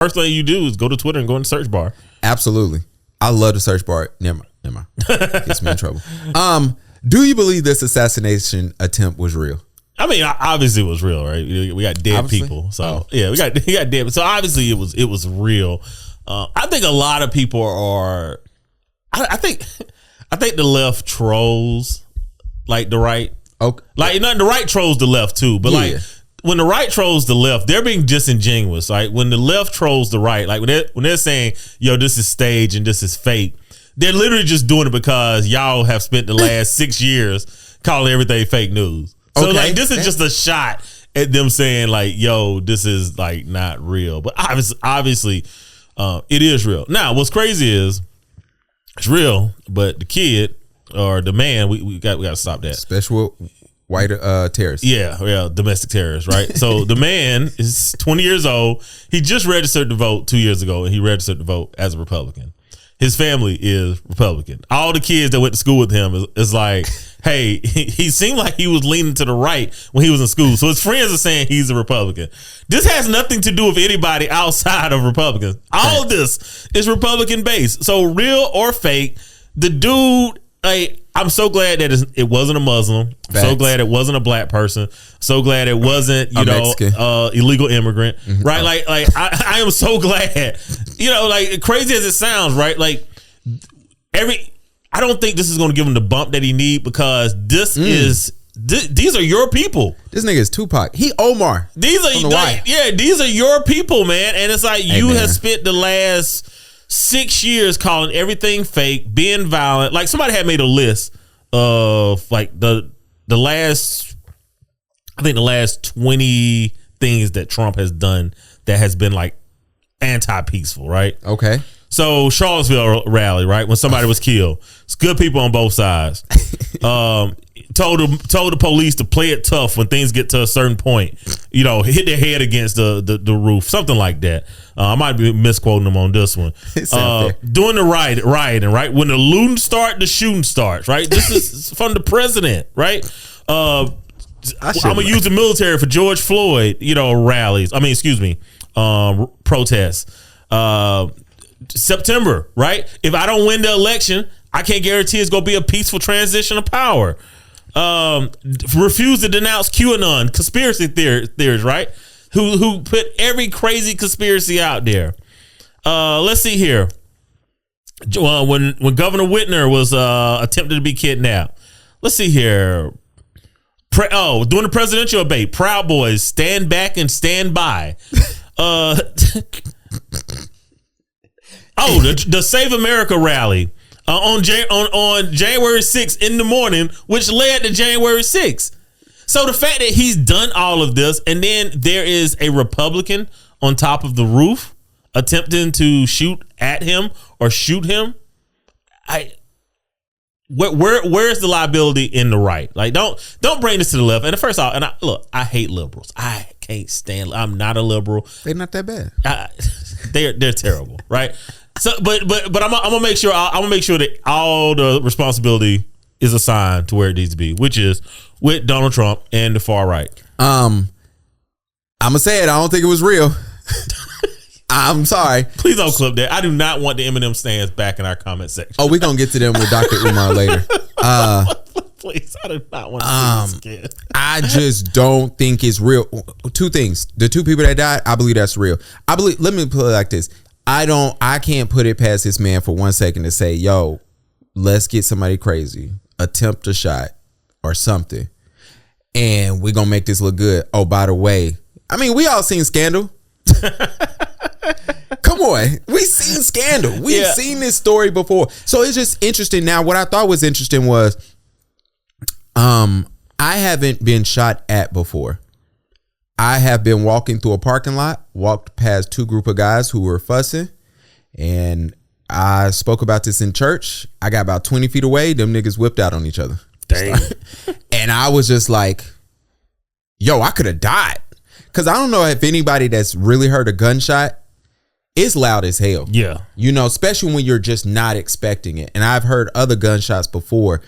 first thing you do is go to Twitter and go in the search bar. Absolutely. I love the search bar. Never mind. Gets me in trouble. Do you believe this assassination attempt was real? I mean, obviously it was real, right? We got dead people. So yeah, we got dead. So obviously it was real. I think a lot of people are, I think the left trolls like the right. Okay. Like the right trolls the left too. But like when the right trolls the left, they're being disingenuous. Like when the left trolls the right, like when they're saying, yo, this is stage and this is fake, they're literally just doing it because y'all have spent the last 6 years calling everything fake news. So like this is just a shot at them saying like, yo, this is like not real. But obviously it is real. Now, what's crazy is it's real, but the kid or the man, we got to stop that. Special white terrorist. Yeah, domestic terrorist, right? So the man is 20 years old. He just registered to vote 2 years ago, and he registered to vote as a Republican. His family is Republican. All the kids that went to school with him is like, hey, he seemed like he was leaning to the right when he was in school. So his friends are saying he's a Republican. This has nothing to do with anybody outside of Republicans. All of this is Republican based. So real or fake, the dude, like, I'm so glad that it wasn't a Muslim. I'm so glad it wasn't a black person. So glad it wasn't, illegal immigrant, right? Like I am so glad, like crazy as it sounds, right? Like I don't think this is going to give him the bump that he need because these are your people. This nigga is Tupac. He Omar. These are your people, man. And it's like you have spent the last 6 years calling everything fake, being violent. Like somebody had made a list of like the last 20 things that Trump has done that has been like anti-peaceful, right? Okay. So Charlottesville rally, right? When somebody was killed, it's good people on both sides. Told the police to play it tough when things get to a certain point. Hit their head against the roof, something like that. I might be misquoting them on this one. Doing the rioting, right? When the looting starts, the shooting starts, right? This is from the president, right? I'm gonna use the military for George Floyd, rallies. Protests. September, right? If I don't win the election, I can't guarantee it's gonna be a peaceful transition of power. Refuse to denounce QAnon conspiracy theories, right? Who put every crazy conspiracy out there. Let's see here. When Governor Whitner was attempted to be kidnapped. Let's see here. During the presidential debate, Proud Boys stand back and stand by. The Save America rally on January 6th in the morning, which led to January 6th. So the fact that he's done all of this, and then there is a Republican on top of the roof attempting to shoot at him or shoot him, where's the liability in the right? Like, don't bring this to the left. And first off, I hate liberals. I can't stand. I'm not a liberal. They're not that bad. They're terrible, right? So, but I'm gonna make sure that all the responsibility is assigned to where it needs to be, which is with Donald Trump and the far right. I'm gonna say it. I don't think it was real. I'm sorry. Please don't clip that. I do not want the Eminem stands back in our comment section. Oh, we're gonna get to them with Dr. Umar later. Please, I do not want to see this again. I just don't think it's real. Two things. The two people that died, I believe that's real. Let me put it like this. I can't put it past this man for 1 second to say, yo, let's get somebody crazy, attempt a shot or something, and we're gonna make this look good. Oh, by the way, we all seen Scandal. Come on, we seen Scandal. We've seen this story before. So it's just interesting. Now, what I thought was interesting was I haven't been shot at before. I have been walking through a parking lot, walked past two group of guys who were fussing, and I spoke about this in church. I got about 20 feet away. Them niggas whipped out on each other. Dang. And I was just like, yo, I could have died. Because I don't know if anybody that's really heard a gunshot, it's loud as hell. Yeah. Especially when you're just not expecting it. And I've heard other gunshots before,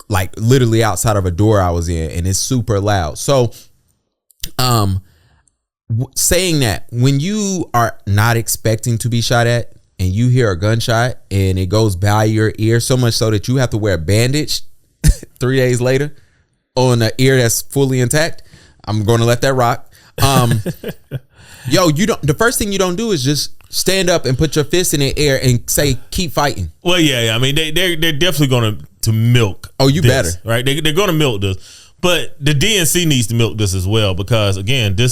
like literally outside of a door I was in, and it's super loud. So saying that when you are not expecting to be shot at and you hear a gunshot and it goes by your ear so much so that you have to wear a bandage 3 days later on an ear that's fully intact, I'm going to let that rock. The first thing you don't do is just stand up and put your fist in the air and say, keep fighting. Well, yeah. I mean, they're definitely going to milk. Oh, you this, better. Right? They're going to milk this. But the DNC needs to milk this as well because, again, they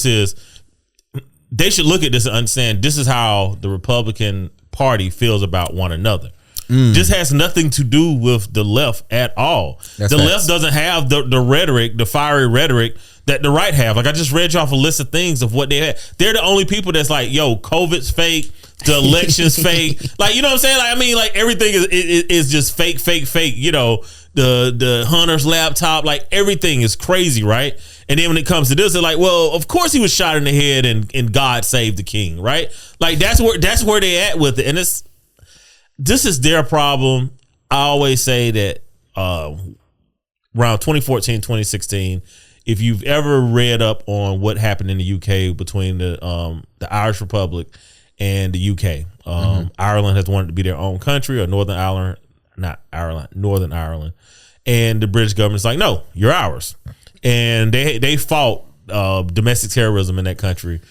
should look at this and understand this is how the Republican Party feels about one another. This has nothing to do with the left at all. The left doesn't have the rhetoric, the fiery rhetoric that the right have. Like I just read you off a list of things of what they had. They're the only people that's like, yo, COVID's fake, the election's fake. Like, you know what I'm saying? Like, I mean, like everything is just fake. You know, the Hunter's laptop, like everything is crazy, right? And then when it comes to this, they're like, well, of course he was shot in the head and God saved the king, right? Like that's where they at with it. And this is their problem. I always say that around 2014, 2016, if you've ever read up on what happened in the UK between the Irish Republic and the UK, Ireland has wanted to be their own country, or Northern Ireland, and the British government's like, no, you're ours, and they fought domestic terrorism in that country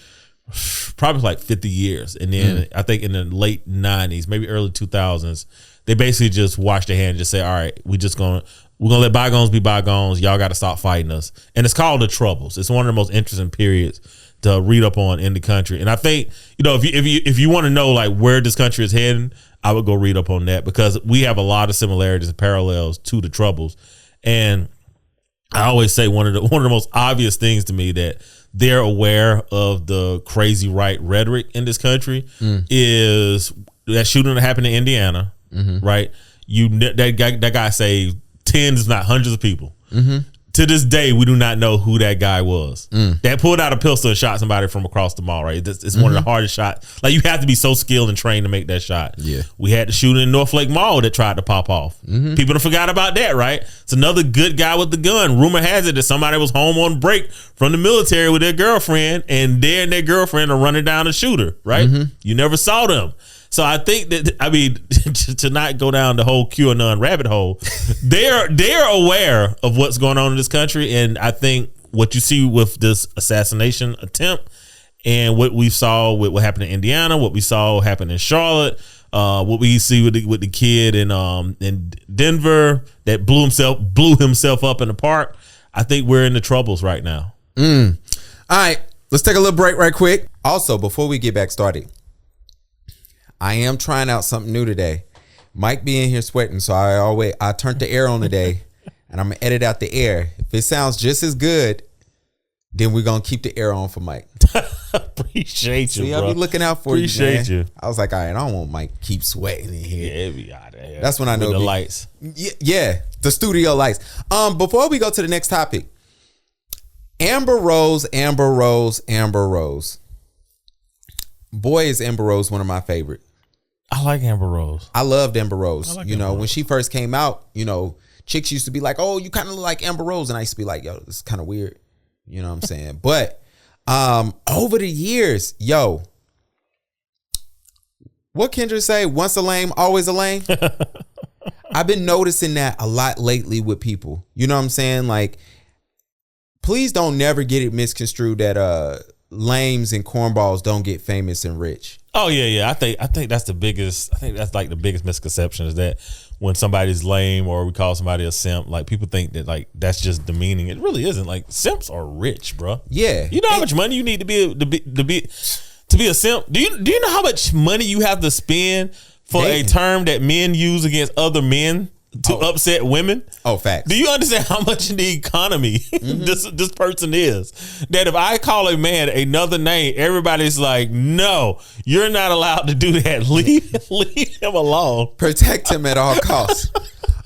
probably like 50 years, and then I think in the late 90s, maybe early 2000s, they basically just washed their hands and just say, all right, we're gonna let bygones be bygones. Y'all got to stop fighting us. And it's called the Troubles. It's one of the most interesting periods to read up on in the country. And I think, you know, if you want to know like where this country is heading, I would go read up on that because we have a lot of similarities and parallels to the Troubles. And I always say one of the most obvious things to me that they're aware of the crazy right rhetoric in this country is that shooting that happened in Indiana, right? That guy saved tens, if not hundreds of people. To this day, we do not know who that guy was. That pulled out a pistol and shot somebody from across the mall, right? It's one of the hardest shots. Like, you have to be so skilled and trained to make that shot. Yeah. We had the shooting in North Lake Mall that tried to pop off. People have forgot about that, right? It's another good guy with the gun. Rumor has it that somebody was home on break from the military with their girlfriend, and they and their girlfriend are running down a shooter, right? You never saw them. So I think that, I mean, to not go down the whole QAnon rabbit hole, they're aware of what's going on in this country. And I think what you see with this assassination attempt and what we saw with what happened in Indiana, what we saw happen in Charlotte, what we see with the kid in Denver that blew himself up in the park, I think we're in the Troubles right now. All right, let's take a little break right quick. Also, before we get back started, I am trying out something new today. Mike be in here sweating, so I turned the air on today, and I'm gonna edit out the air. If it sounds just as good, then we're gonna keep the air on for Mike. Appreciate you, bro. I'll be looking out for Appreciate you. I was like, all right, I don't want Mike keep sweating in here. Yeah, be out of here. That's when I know the lights. Yeah, the studio lights. Before we go to the next topic, Amber Rose. Boy, is Amber Rose one of my favorite. I like Amber Rose. I loved Amber Rose. Like Amber Rose. When she first came out, chicks used to be like, oh, you kind of look like Amber Rose. And I used to be like, yo, this is kind of weird. You know what I'm saying? But over the years, what Kendra say? Once a lame, always a lame. I've been noticing that a lot lately with people. You know what I'm saying? Like, please don't never get it misconstrued that lames and cornballs don't get famous and rich. Oh yeah. I think that's the biggest. I think that's like the biggest misconception is that when somebody's lame or we call somebody a simp, like people think that like that's just demeaning. It really isn't. Like simps are rich, bro. Yeah. You know how much money you need to be a simp? Do you know how much money you have to spend for a term that men use against other men to upset women? Oh, facts. Do you understand how much in the economy this person is? That if I call a man another name, everybody's like, no, you're not allowed to do that. Leave him alone. Protect him at all costs.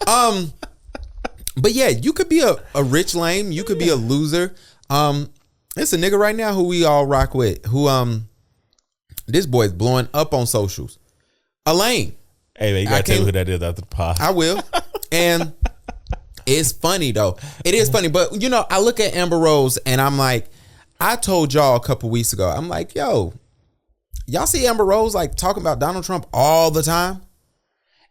But yeah, you could be a rich lame. You could be a loser. It's a nigga right now who we all rock with. Who this boy's blowing up on socials. A lame. Hey man, you gotta tell me who that is after the pod. I will. And it's funny though. It is funny, but I look at Amber Rose and I'm like, I told y'all a couple weeks ago, I'm like, yo, y'all see Amber Rose like talking about Donald Trump all the time?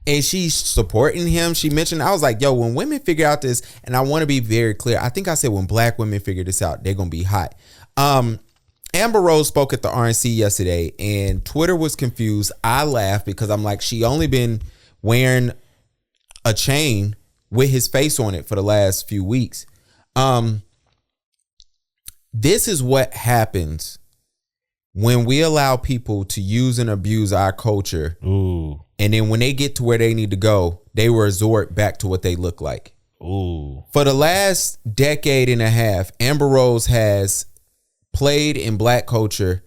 And she's supporting him. She mentioned, I was like, yo, when women figure out this, and I want to be very clear, I think I said when black women figure this out, they're going to be hot. Amber Rose spoke at the RNC yesterday, and Twitter was confused. I laughed because I'm like, she only been wearing a chain with his face on it for the last few weeks. This is what happens when we allow people to use and abuse our culture. Ooh. And then when they get to where they need to go, they resort back to what they look like. Ooh. For the last decade and a half, Amber Rose has played in black culture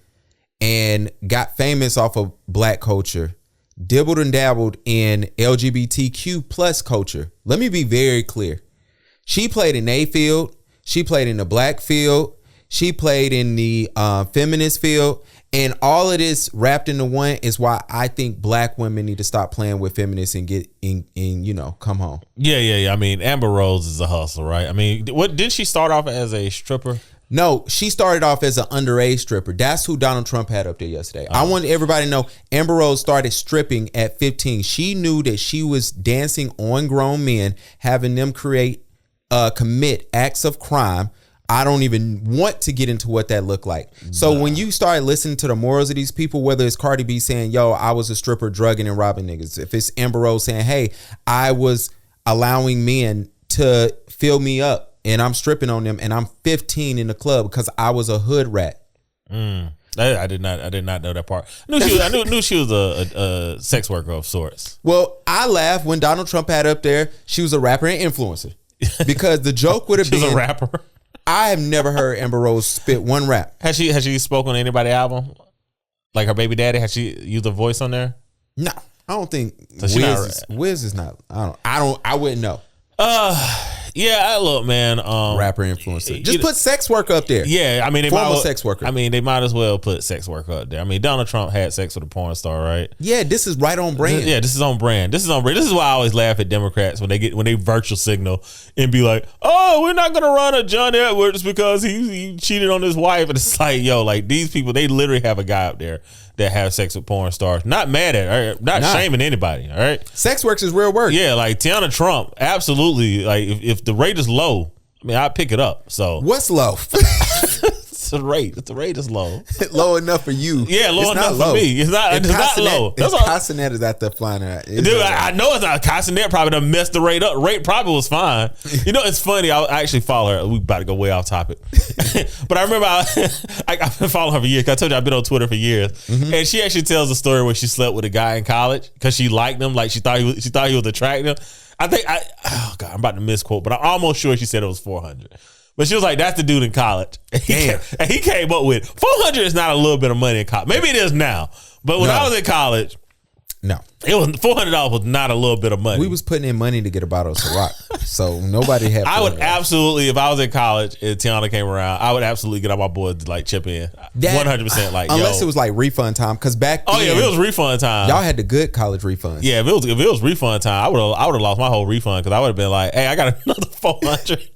and got famous off of black culture, dibbled and dabbled in LGBTQ plus culture. Let me be very clear. She played in A field. She played in the black field. She played in the feminist field. And all of this wrapped into one is why I think black women need to stop playing with feminists and get in, come home. Yeah. I mean, Amber Rose is a hustler, right? I mean, didn't she start off as a stripper? No, she started off as an underage stripper. That's who Donald Trump had up there yesterday. I want everybody to know Amber Rose started stripping at 15. She knew that she was dancing on grown men, having them commit acts of crime. I don't even want to get into what that looked like. So when you start listening to the morals of these people, whether it's Cardi B saying, yo, I was a stripper drugging and robbing niggas. If it's Amber Rose saying, hey, I was allowing men to fill me up and I'm stripping on them and I'm 15 in the club because I was a hood rat. I did not know that part. I knew she was a sex worker of sorts. Well, I laughed when Donald Trump had up there, she was a rapper and influencer. Because the joke would have been, she was a rapper. I have never heard Amber Rose spit one rap. Has she spoken on anybody's album? Like her baby daddy? Has she used a voice on there? No, I don't think So Wiz is not. I wouldn't know. Yeah, look, man. Rapper influencer. Just put sex worker up there. Yeah, I mean, former sex worker. I mean, they might as well put sex worker up there. I mean, Donald Trump had sex with a porn star, right? Yeah, this is right on brand. Yeah, this is on brand. This is why I always laugh at Democrats when they virtual signal and be like, "Oh, we're not gonna run a John Edwards because he cheated on his wife." And it's like, yo, like these people, they literally have a guy up there that have sex with porn stars. Not mad at her, not shaming anybody. All right, sex works is real work. Yeah, like Tiana Trump, absolutely. Like if the rate is low, I mean, I'd pick it up. So what's low? The rate. If the rate is low, low enough for you. Yeah, low enough for me. It's not low. That's Castanet is out there flying around. Dude, I know it's not. Castanet probably done messed the rate up. Rate probably was fine. You know, it's funny. I actually follow her. We about to go way off topic, but I remember I've been following her for years. I told you I've been on Twitter for years, and she actually tells a story where she slept with a guy in college because she liked him. Like she thought he was attractive. I think I'm about to misquote, but I'm almost sure she said it was 400. But she was like, that's the dude in college. And he came up with 400 is not a little bit of money in college. Maybe it is now. But when I was in college, no, it was $400 was not a little bit of money. We was putting in money to get a bottle of Ciroc. So nobody had. I would absolutely, if I was in college and Tiana came around, I would absolutely get all my boys to like chip in. 100%. Like, unless it was like refund time, because back then, if it was refund time, y'all had the good college refunds. Yeah, if it was refund time, I would have lost my whole refund because I would have been like, hey, I got another 400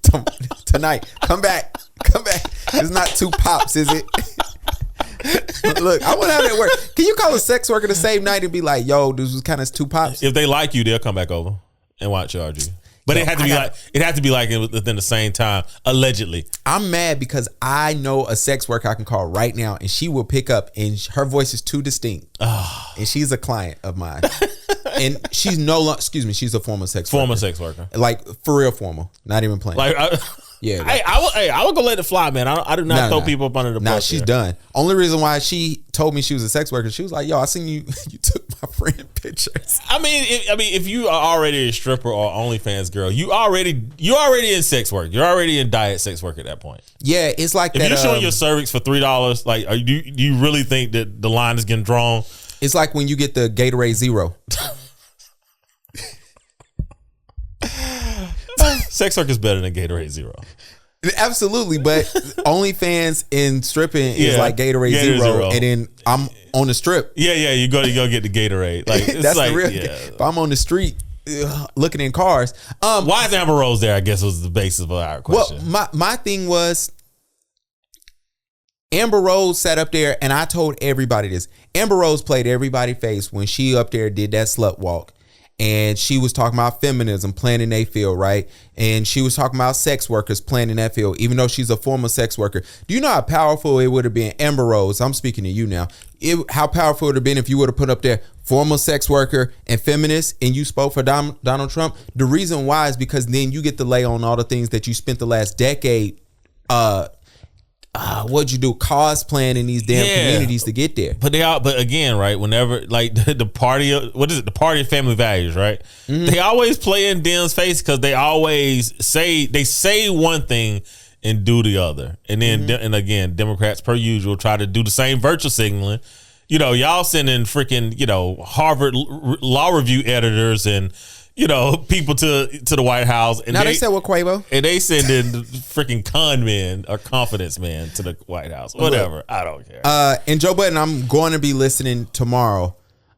tonight. Come back. It's not 2 pops, is it? Look, I wonder how that works. Can you call a sex worker the same night and be like, yo, this was kind of 2 pops? If they like you, they'll come back over and watch charge you. But it had to be like within the same time, allegedly. I'm mad because I know a sex worker I can call right now and she will pick up and her voice is too distinct. And she's a client of mine. And she's she's a former sex worker. Like for real formal, not even playing. Yeah, I would go let it fly, man. I do not throw people up under the bus. Nah, she's done. Only reason why she told me she was a sex worker, she was like, "Yo, I seen you. You took my friend pictures." I mean, if you are already a stripper or OnlyFans girl, you already in sex work. You're already in diet sex work at that point. Yeah, it's like if that. You're showing your cervix for $3, like, do you really think that the line is getting drawn? It's like when you get the Gatorade Zero. Sex work is better than Gatorade Zero. Absolutely, but OnlyFans and stripping is like Gatorade Zero, and then I'm on the strip. Yeah, you go get the Gatorade. Like that's like, the real. Yeah. If I'm on the street looking in cars, why is Amber Rose there? I guess was the basis of our question. Well, my thing was, Amber Rose sat up there, and I told everybody this. Amber Rose played everybody's face when she up there did that slut walk. And she was talking about feminism, playing in their field, right? And she was talking about sex workers playing in that field, even though she's a former sex worker. Do you know how powerful it would have been? Amber Rose, I'm speaking to you now. How powerful it would have been if you would have put up there former sex worker and feminist, and you spoke for Donald Trump? The reason why is because then you get to lay on all the things that you spent the last decade what'd you do? Cosplaying in these damn communities to get there. But but again, right? Whenever like the party, the party of family values, right? Mm-hmm. They always play in Dem's face because they always say one thing and do the other, and then and again, Democrats per usual try to do the same virtue signaling. You know, y'all sending freaking Harvard law review editors and people to the White House. And now they said what Quavo. And they sending freaking con men or confidence men to the White House. Whatever. I don't care. And Joe Budden, I'm going to be listening tomorrow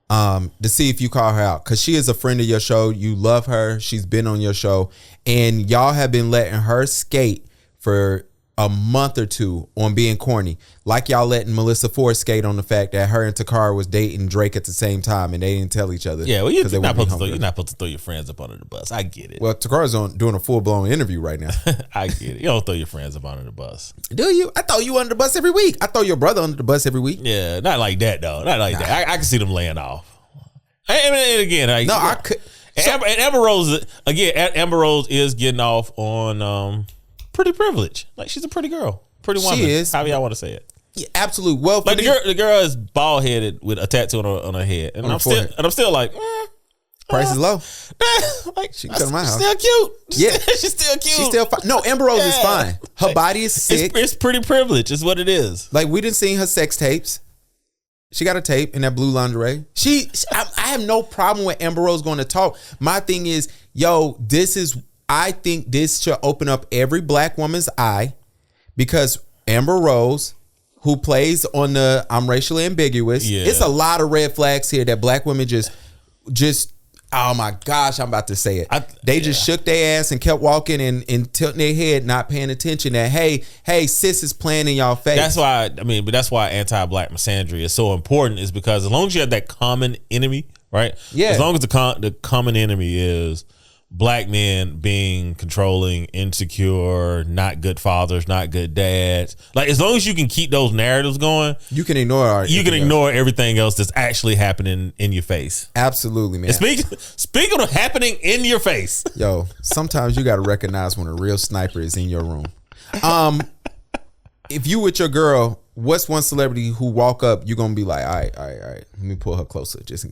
to see if you call her out. Because she is a friend of your show. You love her. She's been on your show. And y'all have been letting her skate for a month or two on being corny, like y'all letting Melissa Ford skate on the fact that her and Takara was dating Drake at the same time and they didn't tell each other. Yeah, well, you're not supposed to throw your friends up under the bus. I get it. Well, Takara's doing a full blown interview right now. I get it. You don't throw your friends up under the bus. Do you? I throw you under the bus every week. I throw your brother under the bus every week. Yeah, not like that though. Not like that. I can see them laying off. And again, I could. And Amber Rose again. Amber Rose is getting off on pretty privilege. Like, she's a pretty girl, pretty woman. She is. However y'all want to say it. Yeah, absolutely. Well, like the girl is bald headed with a tattoo on her head, and I'm still like, price is low. Like, she can come to my house. Still cute. Yeah, she's still cute. She's still fine. No, Amber Rose is fine. Her body is sick. It's pretty privilege. Is what it is. Like, we didn't see her sex tapes. She got a tape in that blue lingerie. I have no problem with Amber Rose going to talk. My thing is, I think this should open up every black woman's eye, because Amber Rose, who plays on the I'm racially ambiguous, it's a lot of red flags here that black women just oh my gosh, I'm about to say it. They just shook their ass and kept walking and tilting their head, not paying attention that, hey, sis is playing in y'all face. That's why anti-black misandry is so important, is because as long as you have that common enemy, right? Yeah. As long as the common enemy is black men being controlling, insecure, not good fathers, not good dads. Like, as long as you can keep those narratives going, you can ignore everything else that's actually happening in your face. Absolutely, man. Speaking of happening in your face, yo, sometimes you got to recognize when a real sniper is in your room. If you with your girl, what's one celebrity who walk up, you're gonna be like, all right, let me pull her closer just in